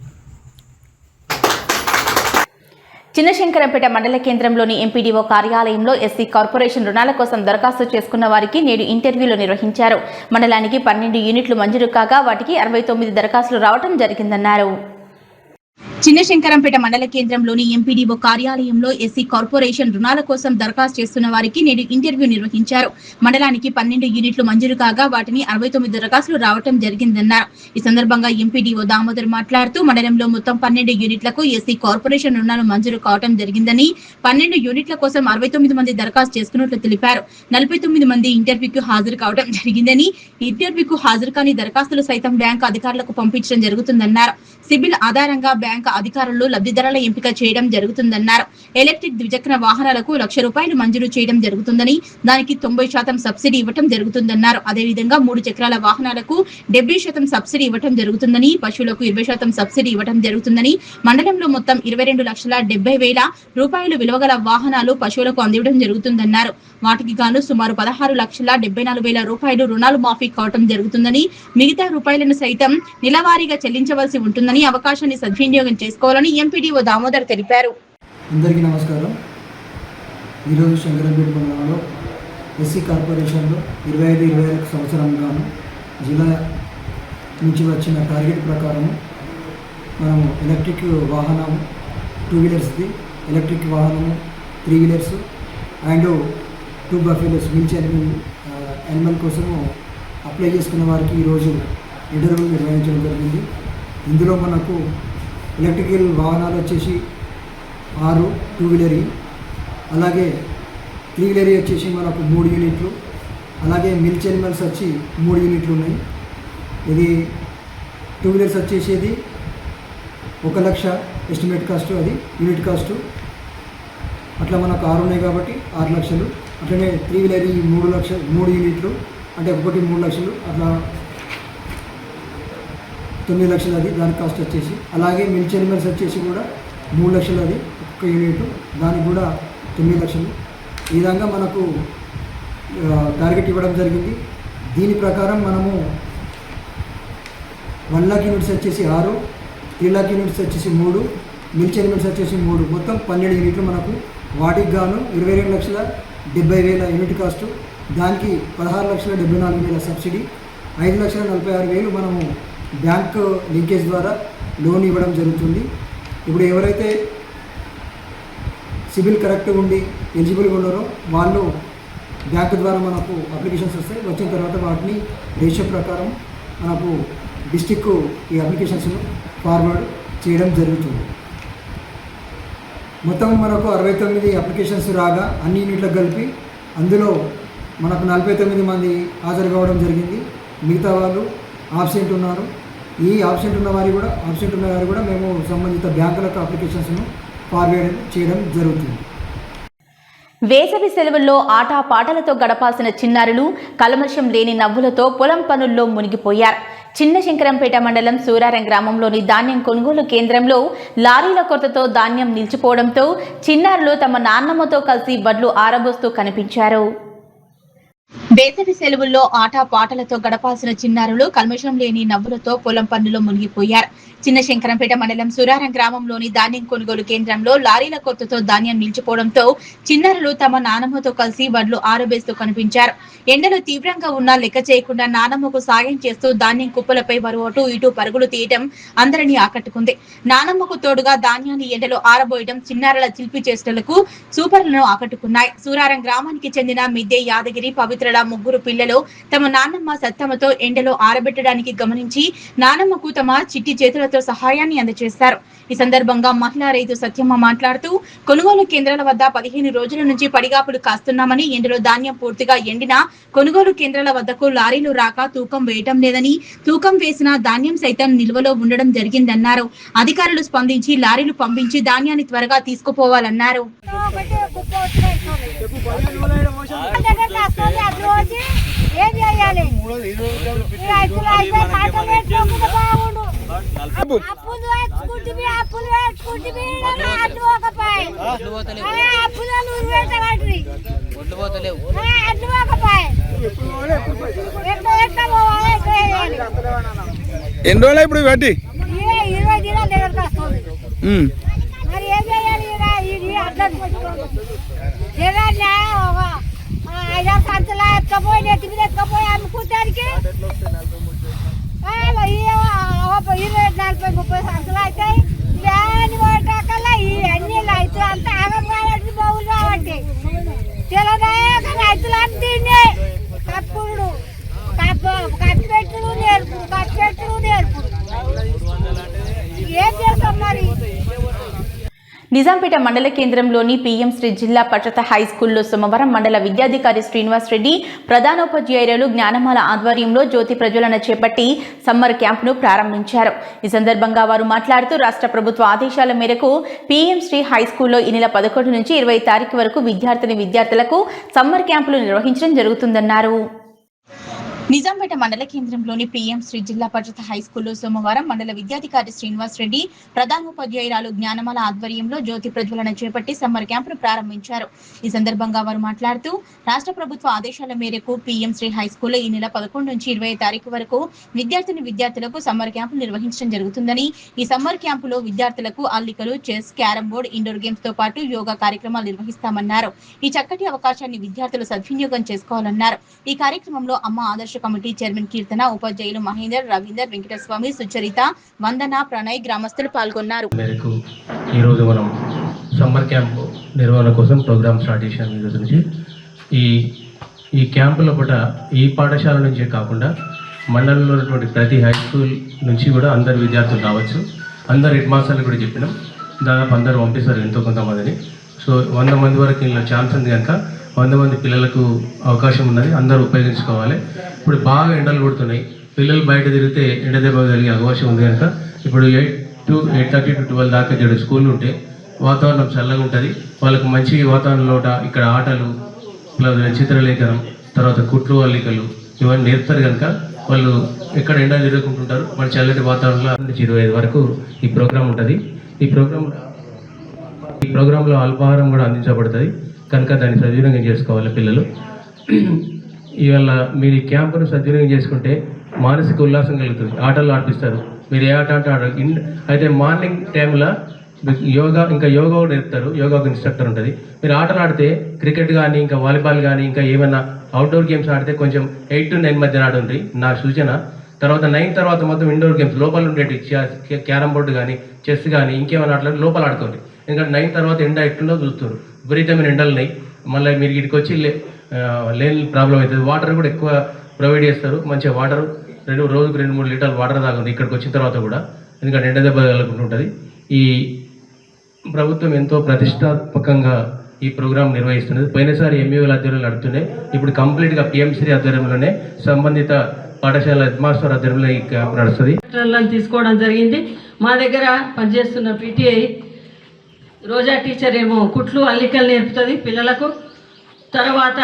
చిన్నశంకరంపేట మండల కేంద్రంలోని ఎంపీడీఓ కార్యాలయంలో ఎస్సీ కార్పొరేషన్ రుణాల కోసం దరఖాస్తు చేసుకున్న వారికి నేడు ఇంటర్వ్యూలు నిర్వహించారు. మండలానికి 12 యూనిట్లు మంజూరు కాగా వాటికి 69 దరఖాస్తులు రావడం జరిగిందన్నారు. చిన్నశంకరంపేట మండల కేంద్రంలోని ఎంపీడీఓ కార్యాలయంలో ఎస్సీ కార్పొరేషన్ రుణాల కోసం దరఖాస్తు చేస్తున్న వారికి నేడు ఇంటర్వ్యూ నిర్వహించారు. మండలానికి 12 యూనిట్లు మంజూరు కాగా వాటిని 69 దరఖాస్తులు రావడం జరిగిందన్నారు. ఈ సందర్భంగా ఎంపీడీఓ దామోదర్ మాట్లాడుతూ మండలంలో మొత్తం 12 యూనిట్లకు ఎస్సీ కార్పొరేషన్ రుణాలు మంజూరు కావడం జరిగిందని, 12 యూనిట్ల కోసం 69 మంది దరఖాస్తు చేసుకున్నట్లు తెలిపారు. 49 మంది ఇంటర్వ్యూకు హాజరు కావడం జరిగిందని, ఇంటర్వ్యూకు హాజరు కాని దరఖాస్తులు సైతం బ్యాంకు అధికారులకు పంపించడం జరుగుతుందన్నారు. సిబిల్ ఆధారంగా బ్యాంకు అధికారులు లబ్ధిదారుల ఎంపిక చేయడం జరుగుతుందన్నారు. ఎలక్ట్రిక్ ద్విచక్ర వాహనాలకు ₹1,00,000 మంజూరు చేయడం జరుగుతుందని, దానికి 90% సబ్సిడీ ఇవ్వడం జరుగుతుందన్నారు. అదేవిధంగా 3 చక్రాల వాహనాలకు 70% సబ్సిడీ ఇవ్వడం జరుగుతుందని, పశువులకు 20% సబ్సిడీ ఇవ్వడం జరుగుతుందని, మండలంలో మొత్తం ₹22,70,000 విలువగల వాహనాలు పశువులకు అందివ్వడం జరుగుతుందన్నారు. వాటికి గాను సుమారు ₹16,74,000 రుణాలు మాఫీ కావడం జరుగుతుందని, మిగతా రూపాయలను సైతం నెలవారీగా చెల్లించవలసి ఉంటుందని, అవకాశాన్ని సద్వినియోగం చేసుకోవాలని ఎంపీడీఓ దామోదర్ తెలిపారు. అందరికీ నమస్కారం. ఈరోజు శంకరంపేట మండలంలో ఎస్సీ కార్పొరేషన్లో 25-26 సంవత్సరం గాను జిల్లా నుంచి వచ్చిన టార్గెట్ ప్రకారం మనము ఎలక్ట్రిక్ వాహనం 2 వీలర్స్ది, ఎలక్ట్రిక్ వాహనము 3 wheelers and 2 buffaloes milch animal కోసము అప్లై చేసుకున్న వారికి ఈరోజు ఇంటర్వ్యూ నిర్వహించడం జరిగింది. ఇందులో మనకు ఎలక్ట్రికల్ వాహనాలు వచ్చేసి 6 2 వీలరీ, అలాగే 3 వీలరీ వచ్చేసి మనకు 3 యూనిట్లు, అలాగే మిల్చ్ యానిమల్స్ వచ్చి 3 యూనిట్లు ఉన్నాయి. ఇది 2 వీలర్స్ వచ్చేసేది 1,00,000 ఎస్టిమేట్ కాస్ట్, అది యూనిట్ కాస్టు. అట్లా మనకు 6 ఉన్నాయి కాబట్టి 6 లక్షలు. అట్లనే 3 వీలరీ 3 యూనిట్లు అంటే ఒకటి 3 లక్షలు, అట్లా 9 లక్షలు అది దాని కాస్ట్ వచ్చేసి. అలాగే మిల్చ్ యానిమల్స్ వచ్చేసి కూడా 3 లక్షలు, అది ఒక్క యూనిట్, దానికి కూడా 9 లక్షలు. ఈ విధంగా మనకు టార్గెట్ ఇవ్వడం జరిగింది. దీని ప్రకారం మనము 1 లక్ష యూనిట్స్ వచ్చేసి 6, 3 లక్ష యూనిట్స్ వచ్చేసి 3, మిల్చ్ యానిమల్స్ వచ్చేసి 3, మొత్తం 12 యూనిట్లు మనకు. వాటికి గాను 22,70,000 యూనిట్ కాస్టు, దానికి 16,74,000 సబ్సిడీ, 5,46,000 మనము బ్యాంక్ లింకేజ్ ద్వారా లోన్ ఇవ్వడం జరుగుతుంది. ఇప్పుడు ఎవరైతే సిబిల్ కరెక్ట్గా ఉండి ఎలిజిబుల్గా ఉన్నారో వాళ్ళు బ్యాంకు ద్వారా మనకు అప్లికేషన్స్ వస్తాయి. వచ్చిన తర్వాత వాటిని రేషియో ప్రకారం మనకు డిస్టిక్ ఈ అప్లికేషన్స్ను ఫార్వర్డ్ చేయడం జరుగుతుంది. మొత్తం మనకు 69 అప్లికేషన్స్ రాగా అన్ని యూనిట్లకు కలిపి అందులో మనకు 49 మంది హాజరు కావడం జరిగింది. మిగతా వాళ్ళు ఆబ్సెంట్ ఉన్నారు. ఈ ఆబ్సెంట్ ఉన్న వారు కూడా మేము సంబంధిత బ్యాంకులకు అప్లికేషన్స్ను ఫార్వర్డ్ చేయడం జరుగుతుంది. వేసవి సెలవుల్లో ఆటపాటలతో గడపాల్సిన చిన్నారులు కల్మషం లేని నవ్వులతో పొలం పనుల్లో మునిగిపోయారు. చిన్నశంకరంపేట మండలం సూరారం గ్రామంలోని ధాన్యం కొనుగోలు కేంద్రంలో లారీల కొరతతో ధాన్యం నిలిచిపోవడంతో చిన్నారులు తమ నాన్నమ్మతో కలిసి వడ్లు ఆరబోస్తూ కనిపించారు. వేసవి సెలవుల్లో ఆటపాటలతో గడపాల్సిన చిన్నారులు కల్మషం లేని నవ్వులతో పొలం పనుల్లో మునిగిపోయారు. చిన్నశంకరంపేట మండలం సూరారం గ్రామంలోని ధాన్యం కొనుగోలు కేంద్రంలో లారీల కొరతతో ధాన్యం నిలిచిపోవడంతో చిన్నారులు తమ నానమ్మతో కలిసి వడ్లు ఆరబేస్తూ కనిపించారు. ఎండలు తీవ్రంగా ఉన్నా లెక్క చేయకుండా నానమ్మకు సాయం చేస్తూ ధాన్యం కుప్పలపై వారు అటు ఇటు పరుగులు తీయడం అందరినీ ఆకట్టుకుంది. నానమ్మకు తోడుగా ధాన్యాన్ని ఎండలో ఆరబోయడం చిన్నారుల చిల్పి చేష్టలకు సూపర్లను ఆకట్టుకున్నాయి. సూరారం గ్రామానికి చెందిన మిద్దె యాదగిరి పవిత్రల 3 పిల్లలు తమ నాన్నమ్మ సత్తమ్మతో ఎండలో ఆరబెట్టడానికి గమనించి నానమ్మకు తమ చిట్టి చేతులతో సహాయాన్ని అందజేశారు. ఈ సందర్భంగా మహిళా రైతు సత్యమ్మ మాట్లాడుతూ కొనుగోలు కేంద్రాల వద్ద 15 రోజుల నుంచి పడిగాపులు కాస్తున్నామని, ఎండలో ధాన్యం పూర్తిగా ఎండిన కొనుగోలు కేంద్రాల వద్దకు లారీలు రాక తూకం వేయటం లేదని, తూకం వేసిన ధాన్యం సైతం నిల్వలో ఉండడం జరిగిందన్నారు. అధికారులు స్పందించి లారీలు పంపించి ధాన్యాన్ని త్వరగా తీసుకుపోవాలన్నారు. ఎన్ని రోజులు ఇప్పుడు బట్టి మరి ఏం చేయాలి? ఐదా సంచులు ఎత్తుకపోయి నెత్తి మీద ఎత్తుకపోయి అమ్ముకుంటానికి 20-40-30 సంచులు అవుతాయి. వ్యాని పోయేటకల్లా అన్ని రైతులు అంతా ఆగం కాబట్టి బావులు కాబట్టి తెలంగాణ రైతులు తినే కప్పుడు కట్టుపెట్టుడు నేర్పుడు ఏం చేస్తాం మరి. నిజాంపేట మండల కేంద్రంలోని పీఎం శ్రీ జిల్లా పరిషత్ హై స్కూల్లో సోమవారం మండల విద్యాధికారి శ్రీనివాస్ రెడ్డి ప్రధానోపాధ్యాయులు జ్ఞానమాల ఆధ్వర్యంలో జ్యోతి ప్రజ్వలన చేపట్టి సమ్మర్ క్యాంపును ప్రారంభించారు. ఈ సందర్భంగా వారు మాట్లాడుతూ రాష్ట్ర ప్రభుత్వ ఆదేశాల మేరకు పీఎం శ్రీ హై స్కూల్లో ఈ నెల 11 నుంచి 20 తారీఖు వరకు విద్యార్థులకు సమ్మర్ క్యాంపులు నిర్వహించడం జరుగుతుందన్నారు. నిజాంపేట మండల కేంద్రంలోని పీఎం శ్రీ జిల్లా పరిషత్ హై స్కూల్లో సోమవారం మండల విద్యాధికారి శ్రీనివాస్ రెడ్డి ప్రధానోపాధ్యాయురాలు జ్ఞానమాల ఆధ్వర్యంలో జ్యోతి ప్రజ్వలన చేపట్టి సమ్మర్ క్యాంపును ప్రారంభించారు. ఈ సందర్భంగా వారు మాట్లాడుతూ రాష్ట్ర ప్రభుత్వ ఆదేశాల మేరకు పీఎం శ్రీ హై స్కూల్లో ఈ నెల 11 నుంచి 20 తారీఖు వరకు విద్యార్థులకు సమ్మర్ క్యాంపులు నిర్వహించడం జరుగుతుందని, ఈ సమ్మర్ క్యాంపులో విద్యార్థులకు అల్లికలు, chess, carrom board, indoor games తో పాటు యోగా కార్యక్రమాలు నిర్వహిస్తామన్నారు. ఈ చక్కటి అవకాశాన్ని విద్యార్థులు సద్వినియోగం చేసుకోవాలన్నారు. ఈ కార్యక్రమంలో అమ్మ ఆదర్శ కమిటీ చైర్మన్ కీర్తన, ఉపాధ్యాయులు మహేందర్, రవీందర్, వెంకటస్వామి, సుచరిత, వందన, ప్రణయ్, గ్రామస్తులు పాల్గొన్నారు. ఈరోజు మనం సమ్మర్ క్యాంప్ నిర్వహణ కోసం ప్రోగ్రామ్ స్టార్ట్ చేశాము. ఈ రోజు నుంచి ఈ క్యాంపులో కూడా ఈ పాఠశాల నుంచే కాకుండా మండలంలో ఉన్నటువంటి ప్రతి హై స్కూల్ నుంచి కూడా అందరు విద్యార్థులు రావచ్చు. అందరు హెడ్ మాస్టర్లు కూడా చెప్పినాం, దాదాపు అందరూ పంపిస్తారు ఎంతో కొంతమందిని. సో 100 మంది వరకు ఇందులో ఛాన్స్ ఉంది కనుక 100 మంది పిల్లలకు అవకాశం ఉన్నది, అందరూ ఉపయోగించుకోవాలి. ఇప్పుడు బాగా ఎండలు కొడుతున్నాయి, పిల్లలు బయట తిరిగితే ఎండ దెబ్బ కలిగే అవకాశం ఉంది కనుక ఇప్పుడు 8:30 to 12 దాకా స్కూల్ ఉంటే వాతావరణం చల్లగా ఉంటుంది. వాళ్ళకు మంచి వాతావరణంలో ఇక్కడ ఆటలు, చిత్రలేఖనం, తర్వాత కుట్లు, అల్లికలు ఇవన్నీ నేర్పుతారు కనుక వాళ్ళు ఎక్కడ ఎండ తిరుగుకుంటుంటారు. మన చల్లటి వాతావరణంలో 25 వరకు ఈ ప్రోగ్రాం ఉంటుంది. ఈ ప్రోగ్రాంలో అల్పాహారం కూడా అందించబడుతుంది కనుక దాన్ని సద్వినియోగం చేసుకోవాలి పిల్లలు. ఇవాళ మీరు ఈ క్యాంపును సద్వినియోగం చేసుకుంటే మానసిక ఉల్లాసం కలుగుతుంది. ఆటలు ఆడిపిస్తారు, మీరు ఏ ఆట అంటే అయితే మార్నింగ్ టైంలో యోగా కూడా నేర్పుతారు. యోగా ఇన్స్ట్రక్టర్ ఉంటుంది. మీరు ఆటలు ఆడితే క్రికెట్ కానీ ఇంకా వాలీబాల్ కానీ ఇంకా ఏమైనా అవుట్డోర్ గేమ్స్ ఆడితే కొంచెం 8 to 9 మధ్యన ఆడుంది నా సూచన. తర్వాత 9 తర్వాత మొత్తం ఇండోర్ గేమ్స్ లోపల ఉండేవి, క్యారమ్ బోర్డు కానీ, చెస్ కానీ ఇంకేమైనా ఆటలు లోపల ఆడుకోండి. ఎందుకంటే 9 తర్వాత ఎండ ఎట్లుందో చూస్తారు, విపరీతమైన ఎండలు ఉన్నాయి. మళ్ళీ మీరు ఇక్కడికి వచ్చి లేని ప్రాబ్లం అవుతుంది. వాటర్ కూడా ఎక్కువ ప్రొవైడ్ చేస్తారు, మంచిగా వాటర్ రోజుకు 2-3 లీటర్లు వాటర్ తాగుతుంది ఇక్కడికి వచ్చిన తర్వాత కూడా, ఎందుకంటే ఎండ దెబ్బ తగలకుంటుంటుంది. ఈ ప్రభుత్వం ఎంతో ప్రతిష్టాత్మకంగా ఈ ప్రోగ్రాం నిర్వహిస్తున్నది. పోయినసారి ఎంఈఓల ఆధ్వర్యంలో నడుతున్నాయి, ఇప్పుడు కంప్లీట్గా పిఎంశ్రీ ఆధ్వర్యంలోనే సంబంధిత పాఠశాల హెడ్ మాస్టర్ ఆధ్వర్యంలో ఈ క్యాంప్ నడుస్తుంది. తీసుకోవడం జరిగింది. మా దగ్గర పనిచేస్తున్న పిటిఐ రోజా టీచర్ ఏమో కుట్లు, అల్లికలు నేర్పుతుంది పిల్లలకు. తర్వాత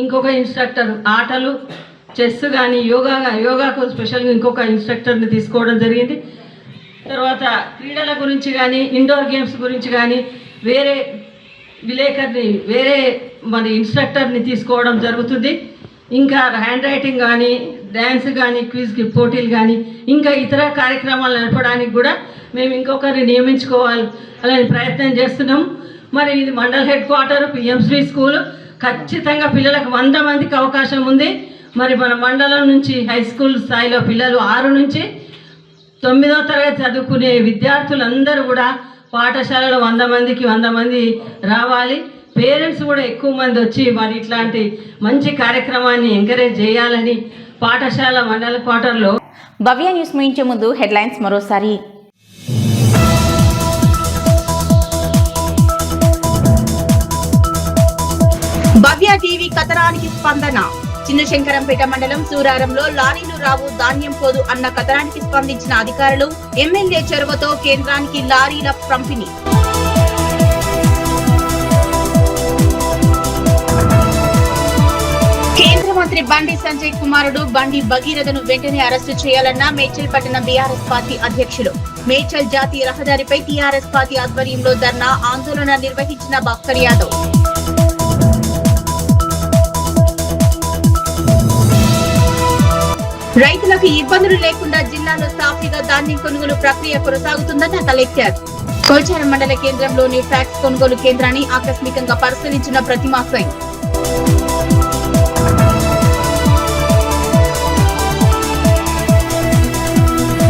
ఇంకొక ఇన్స్ట్రక్టర్ ఆటలు, చెస్ కానీ యోగాకు స్పెషల్గా ఇంకొక ఇన్స్ట్రక్టర్ని తీసుకోవడం జరిగింది. తర్వాత క్రీడల గురించి కానీ, ఇండోర్ గేమ్స్ గురించి కానీ వేరే మన ఇన్స్ట్రక్టర్ని తీసుకోవడం జరుగుతుంది. ఇంకా హ్యాండ్ రైటింగ్ కానీ, డ్యాన్స్ కానీ, క్విజ్ పోటీలు కానీ ఇంకా ఇతర కార్యక్రమాలు నడపడానికి కూడా మేము ఇంకొకరిని నియమించుకోవాలి అని ప్రయత్నం చేస్తున్నాం. మరి ఇది mandal head quarter PM SHRI school, ఖచ్చితంగా పిల్లలకు 100 మందికి అవకాశం ఉంది. మరి మన మండలం నుంచి హై స్కూల్ స్థాయిలో పిల్లలు 6 నుంచి 9వ తరగతి చదువుకునే విద్యార్థులందరూ కూడా పాఠశాలలో 100 మందికి 100 మంది రావాలి. పేరెంట్స్ కూడా ఎక్కువ మంది వచ్చి మరి ఇట్లాంటి మంచి కార్యక్రమాన్ని ఎంకరేజ్ చేయాలని పాఠశాల మండల క్వార్టర్లో. భవ్య న్యూస్ ముగించే ముందు హెడ్లైన్స్ మరోసారి. భవ్య టీవీ కథనానికి స్పందన. చిన్నశంకరంపేట మండలం సూరారంలో లారీలు రావు, ధాన్యం పోదు అన్న కథనానికి స్పందించిన అధికారులు, ఎమ్మెల్యే చొరవతో కేంద్రానికి లారీల పంపిణీ. కేంద్ర మంత్రి బండి సంజయ్ కుమారుడు బండి భగీరథను వెంటనే అరెస్టు చేయాలన్న మేడ్చల్ పట్టణ బీఆర్ఎస్ పార్టీ అధ్యక్షులు. మేడ్చల్ జాతీయ రహదారిపై టీఆర్ఎస్ పార్టీ ఆధ్వర్యంలో ధర్నా ఆందోళన నిర్వహించిన భాస్కర్ యాదవ్. రైతులకు ఇబ్బందులు లేకుండా జిల్లాలో సాఫీగా ధాన్యం కొనుగోలు ప్రక్రియ కొనసాగుతుందన్న కలెక్టర్. కొల్చారం మండల కేంద్రంలోని ఫ్యాక్స్ కొనుగోలు కేంద్రాన్ని ఆకస్మికంగా పరిశీలించిన ప్రతిమా సింగ్.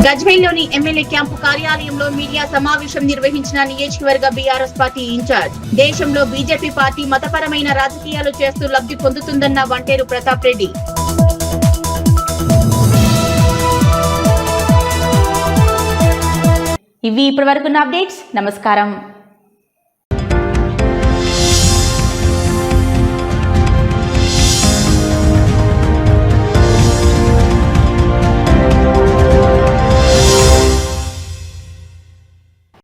గజ్వేల్లోని ఎమ్మెల్యే క్యాంపు కార్యాలయంలో మీడియా సమావేశం నిర్వహించిన నియోజకవర్గ బీఆర్ఎస్ పార్టీ ఇన్ఛార్జ్. దేశంలో బీజేపీ పార్టీ మతపరమైన రాజకీయాలు చేస్తూ లబ్ధి పొందుతుందన్న వంటేరు ప్రతాప్ రెడ్డి. ఇవి ఇప్పటివరకున్న అప్డేట్స్. నమస్కారం.